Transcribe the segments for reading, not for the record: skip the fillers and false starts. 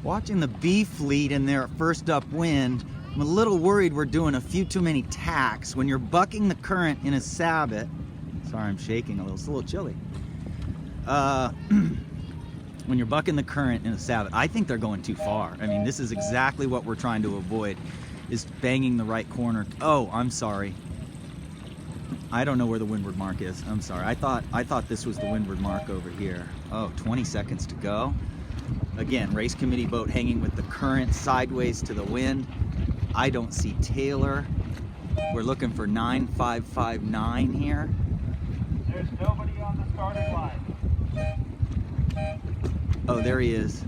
Watching the B fleet in their first upwind, I'm a little worried we're doing a few too many tacks. When you're bucking the current in a Sabot, sorry I'm shaking a little, it's a little chilly. When you're bucking the current in a Sabot, I think they're going too far. I mean, this is exactly what we're trying to avoid, is banging the right corner. Oh, I'm sorry. I don't know where the windward mark is. I'm sorry. I thought this was the windward mark over here. Oh, 20 seconds to go. Again, race committee boat hanging with the current sideways to the wind. I don't see Taylor. We're looking for 9559 here. There's nobody on the starting line. Oh, there he is.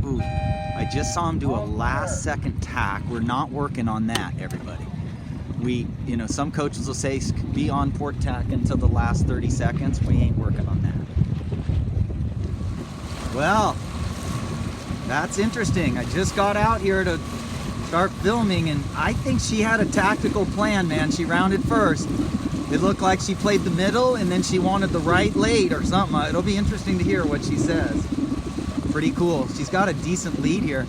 Ooh, I just saw him do a last second tack. We're not working on that, everybody. You know, some coaches will say be on port tack until the last 30 seconds. We ain't working on that. Well, that's interesting. I just got out here to start filming, and I think she had a tactical plan, man. She rounded first. It looked like she played the middle, and then she wanted the right late or something. It'll be interesting to hear what she says. Pretty cool. She's got a decent lead here.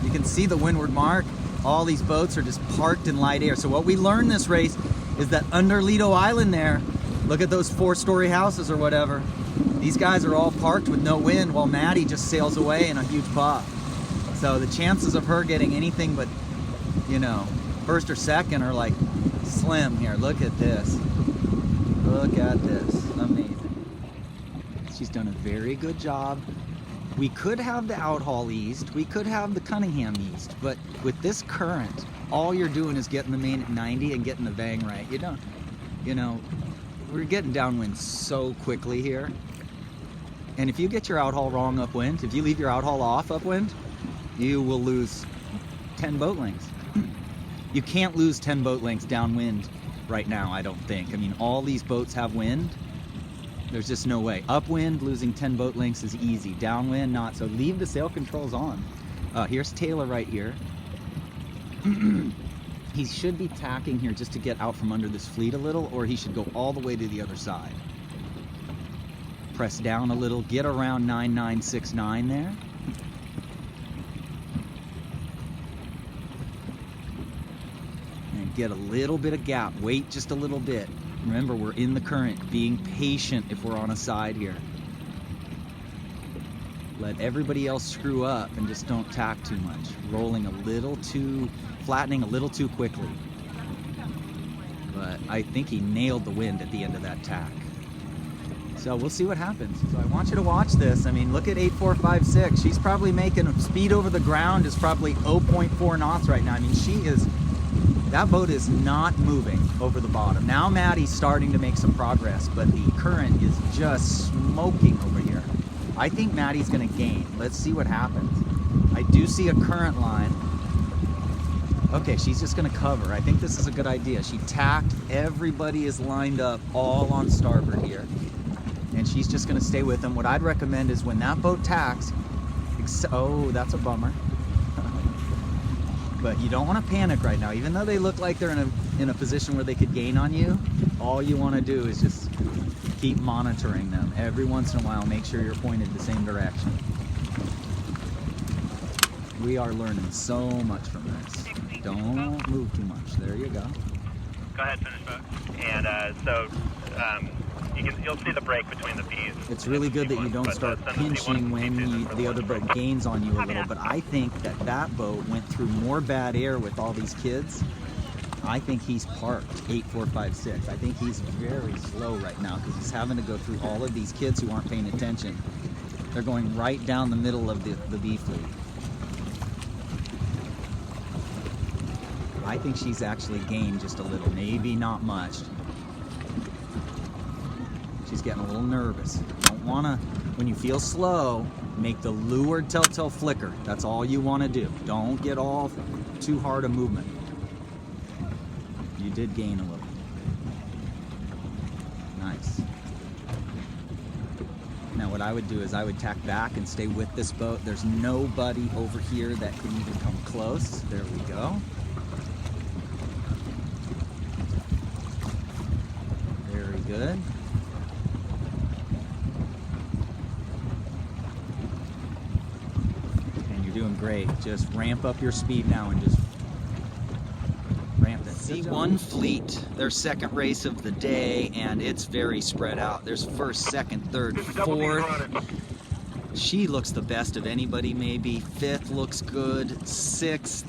You can see the windward mark. All these boats are just parked in light air. So what we learned this race is that under Lido Island there, look at those 4-story houses or whatever. These guys are all parked with no wind while Maddie just sails away in a huge puff. So the chances of her getting anything but, you know, first or second are like slim here. Look at this. Look at this. Amazing. She's done a very good job. We could have the outhaul east, we could have the Cunningham east, but with this current, all you're doing is getting the main at 90 and getting the bang right. You don't, you know, we're getting downwind so quickly here. And if you get your outhaul wrong upwind, if you leave your outhaul off upwind, you will lose 10 boat lengths. You can't lose 10 boat lengths downwind right now, I don't think. I mean, all these boats have wind. There's just no way. Upwind, losing 10 boat lengths is easy. Downwind, not. So leave the sail controls on. Here's Taylor right here. He should be tacking here just to get out from under this fleet a little, or he should go all the way to the other side. Press down a little, get around 9969 there. And get a little bit of gap. Wait just a little bit. Remember, we're in the current, being patient if we're on a side here. Let everybody else screw up and just don't tack too much. Rolling a little too, flattening a little too quickly. But I think he nailed the wind at the end of that tack. So we'll see what happens. So I want you to watch this. I mean, look at 8456. She's probably making speed over the ground is probably 0.4 knots right now. I mean, she is... That boat is not moving over the bottom. Now Maddie's starting to make some progress, but the current is just smoking over here. I think Maddie's gonna gain. Let's see what happens. I do see a current line. Okay, she's just gonna cover. I think this is a good idea. She tacked, everybody is lined up all on starboard here. And she's just gonna stay with them. What I'd recommend is when that boat tacks, oh, that's a bummer. But you don't want to panic right now. Even though they look like they're in a position where they could gain on you, all you want to do is just keep monitoring them. Every once in a while, make sure you're pointed the same direction. We are learning so much from this. Don't move too much. There you go. Go ahead, finish boat. And you'll see the break between the P's. It's really good that you don't start pinching when the other boat gains on you a little, but I think that boat went through more bad air with all these kids. I think he's parked 8456. I think he's very slow right now because he's having to go through all of these kids who aren't paying attention. They're going right down the middle of the B fleet. I think she's actually gained just a little, maybe not much. She's getting a little nervous. You don't want to, when you feel slow, make the leeward telltale flicker. That's all you want to do. Don't get all too hard a movement. You did gain a little. Nice. Now what I would do is I would tack back and stay with this boat. There's nobody over here that could even come close. There we go. Very good. doing great. Just ramp up your speed now and just ramp that. C1 fleet, their second race of the day, and it's very spread out. There's first, second, third, fourth. She looks the best of anybody, maybe. Fifth looks good. Sixth,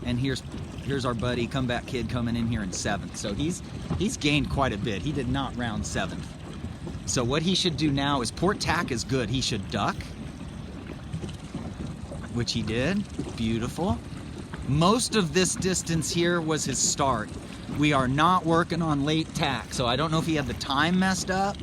and here's our buddy, comeback kid, coming in here in seventh. So he's gained quite a bit. He did not round seventh. So what he should do now is, port tack is good. He should duck, which he did. Beautiful. Most of this distance here was his start. We are not working on late tack, so I don't know if he had the time messed up.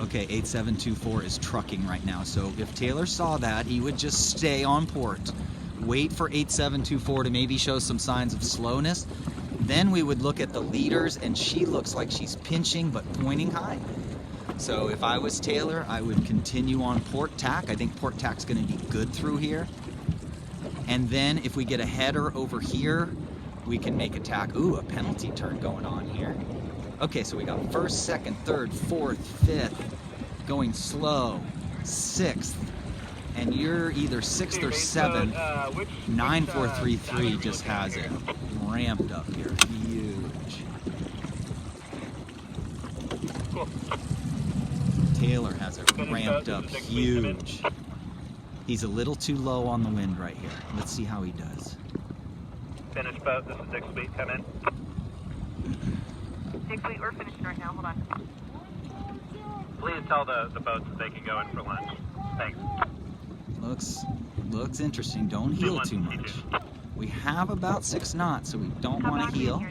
Okay, 8724 is trucking right now, so if Taylor saw that, he would just stay on port. Wait for 8724 to maybe show some signs of slowness. Then we would look at the leaders, and she looks like she's pinching but pointing high. So if I was Taylor, I would continue on port tack. I think port tack's going to be good through here. And then if we get a header over here, we can make a tack. Ooh, a penalty turn going on here. Okay, so we got first, second, third, fourth, fifth, going slow, sixth, and you're either sixth or seventh. 9433 just has it ramped up here, huge. Cool. Taylor has it ramped up huge. He's a little too low on the wind right here. Let's see how he does. Finish boat, this is 6 feet, come in. 6 feet, we're finishing right now, hold on. Please tell the boats that they can go in for lunch. Thanks. Looks interesting. Don't heel too much. We have about 6 knots, so we don't want to heel.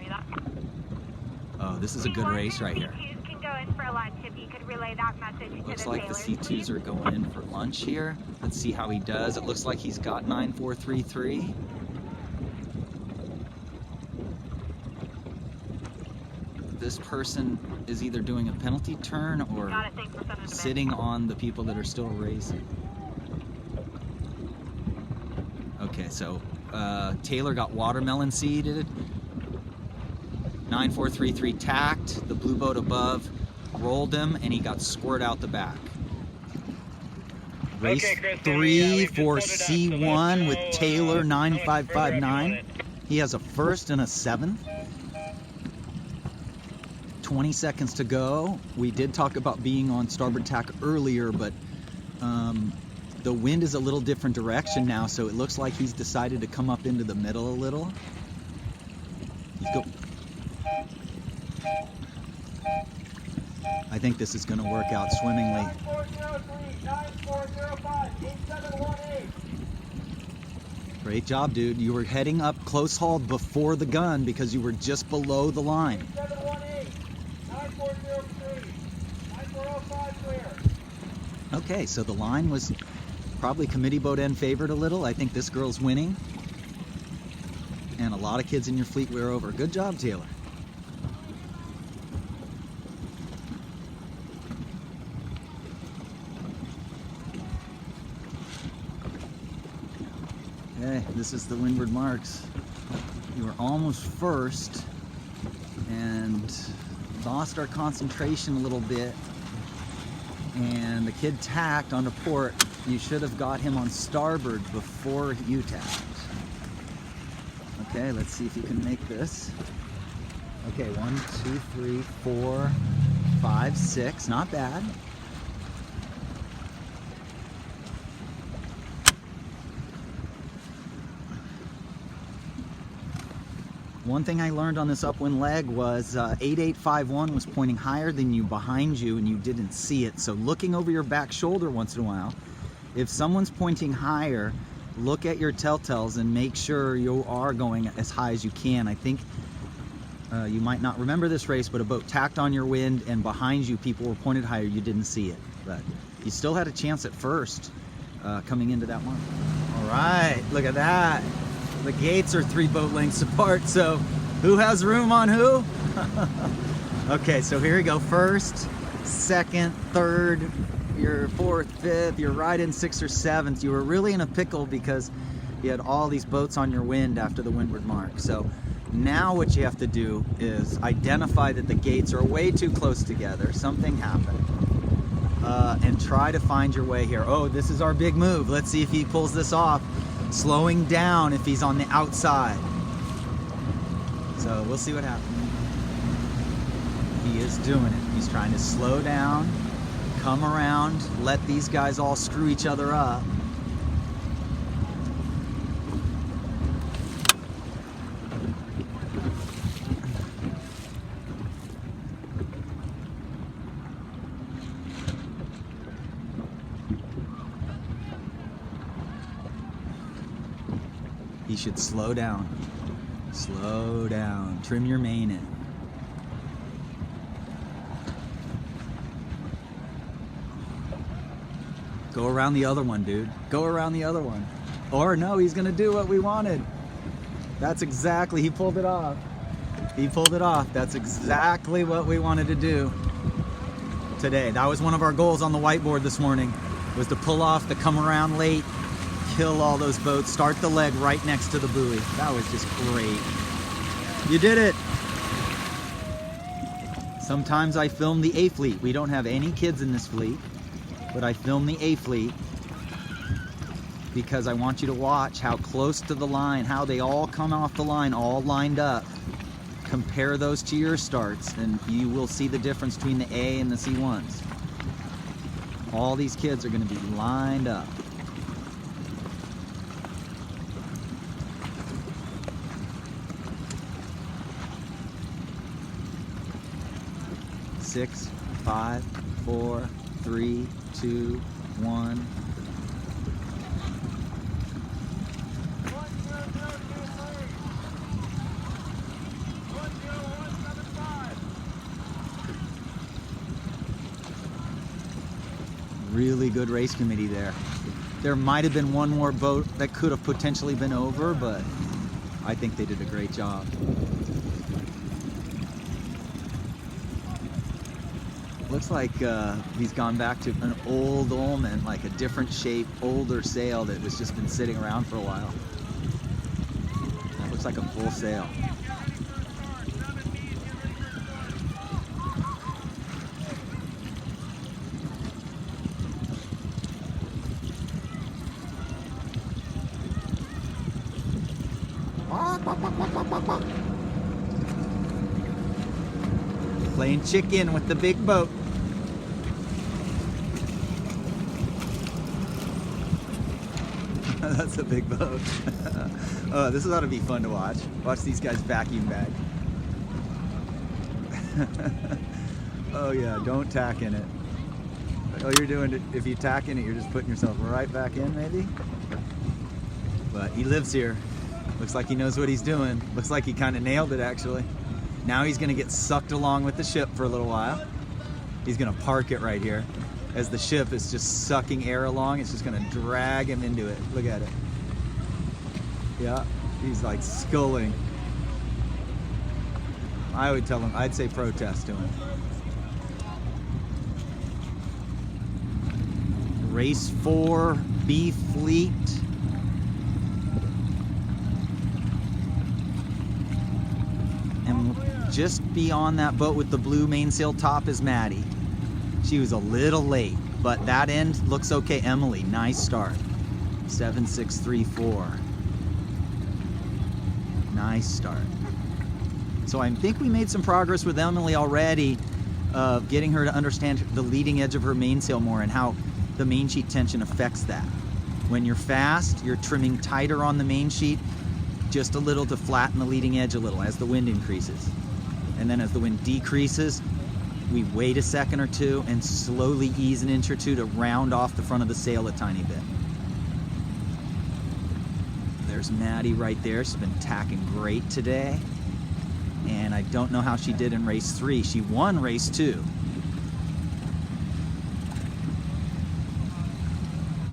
Oh, this is a good race right here. Can go in for lunch if you could relay that message. Looks like the C2s are going in for lunch here. Let's see how he does. It looks like he's got 9433. This person is either doing a penalty turn or sitting on the people that are still racing. Okay, so Taylor got watermelon seeded. 9433 tacked. The blue boat above rolled him, and he got squirt out the back. Race 3 for C1 with Taylor 9559. He has a first and a seventh. 20 seconds to go. We did talk about being on starboard tack earlier, but the wind is a little different direction now, so it looks like he's decided to come up into the middle a little. I think this is going to work out swimmingly. Great job, dude. You were heading up close haul before the gun because you were just below the line. Okay, so the line was probably committee boat end favored a little. I think this girl's winning. And a lot of kids in your fleet wear over. Good job, Taylor. Okay, this is the windward marks. You were almost first and lost our concentration a little bit. And the kid tacked onto port. You should have got him on starboard before you tacked. Okay, let's see if you can make this. Okay, 1, 2, 3, 4, 5, 6. Not bad. One thing I learned on this upwind leg was 8851 was pointing higher than you behind you, and you didn't see it. So looking over your back shoulder once in a while, if someone's pointing higher, look at your telltales and make sure you are going as high as you can. I think you might not remember this race, but a boat tacked on your wind and behind you people were pointed higher. You didn't see it, but you still had a chance at first coming into that one. All right, look at that. The gates are 3 boat lengths apart, so who has room on who? Okay, so here we go. First, second, third, you're fourth, fifth, you're right in 6th or 7th. You were really in a pickle because you had all these boats on your wind after the windward mark. So now what you have to do is identify that the gates are way too close together. Something happened. And try to find your way here. Oh, this is our big move. Let's see if he pulls this off. slowing down if he's on the outside. So we'll see what happens. He is doing it. He's trying to slow down, come around, let these guys all screw each other up. He should slow down. Slow down. Trim your main in. Go around the other one, dude. Go around the other one. Or no, he's gonna do what we wanted. That's exactly, he pulled it off. He pulled it off. That's exactly what we wanted to do today. That was one of our goals on the whiteboard this morning, was to pull off the come around late, kill all those boats, start the leg right next to the buoy. That was just great. You did it. Sometimes I film the A fleet. We don't have any kids in this fleet, but I film the A fleet because I want you to watch how close to the line, how they all come off the line, all lined up. Compare those to your starts and you will see the difference between the A and the C1s. All these kids are going to be lined up. Six, 5, 4, 3, 2, 1. Really good race committee there. There might have been one more boat that could have potentially been over, but I think they did a great job. Looks like he's gone back to an old Ullman, like a different shape, older sail that was just been sitting around for a while. That looks like a full sail. Playing chicken with the big boat. That's a big boat. Oh, this ought to be fun to watch. Watch these guys vacuum bag. Oh yeah, don't tack in it. Oh, you're doing it. If you tack in it, you're just putting yourself right back in, maybe. But he lives here. Looks like he knows what he's doing. Looks like he kind of nailed it, actually. Now he's going to get sucked along with the ship for a little while. He's going to park it right here. As the ship is just sucking air along, it's just going to drag him into it. Look at it. Yeah, he's like sculling. I would tell him, I'd say protest to him. Race 4, B Fleet. And just beyond that boat with the blue mainsail top is Maddie. She was a little late, but that end looks okay. Emily, nice start. 7634. Nice start. So I think we made some progress with Emily already, getting her to understand the leading edge of her mainsail more and how the main sheet tension affects that. When you're fast, you're trimming tighter on the main sheet, just a little to flatten the leading edge a little as the wind increases. And then as the wind decreases, we wait a second or two and slowly ease an inch or two to round off the front of the sail a tiny bit. There's Maddie right there. She's been tacking great today. And I don't know how she did in race 3. She won race 2.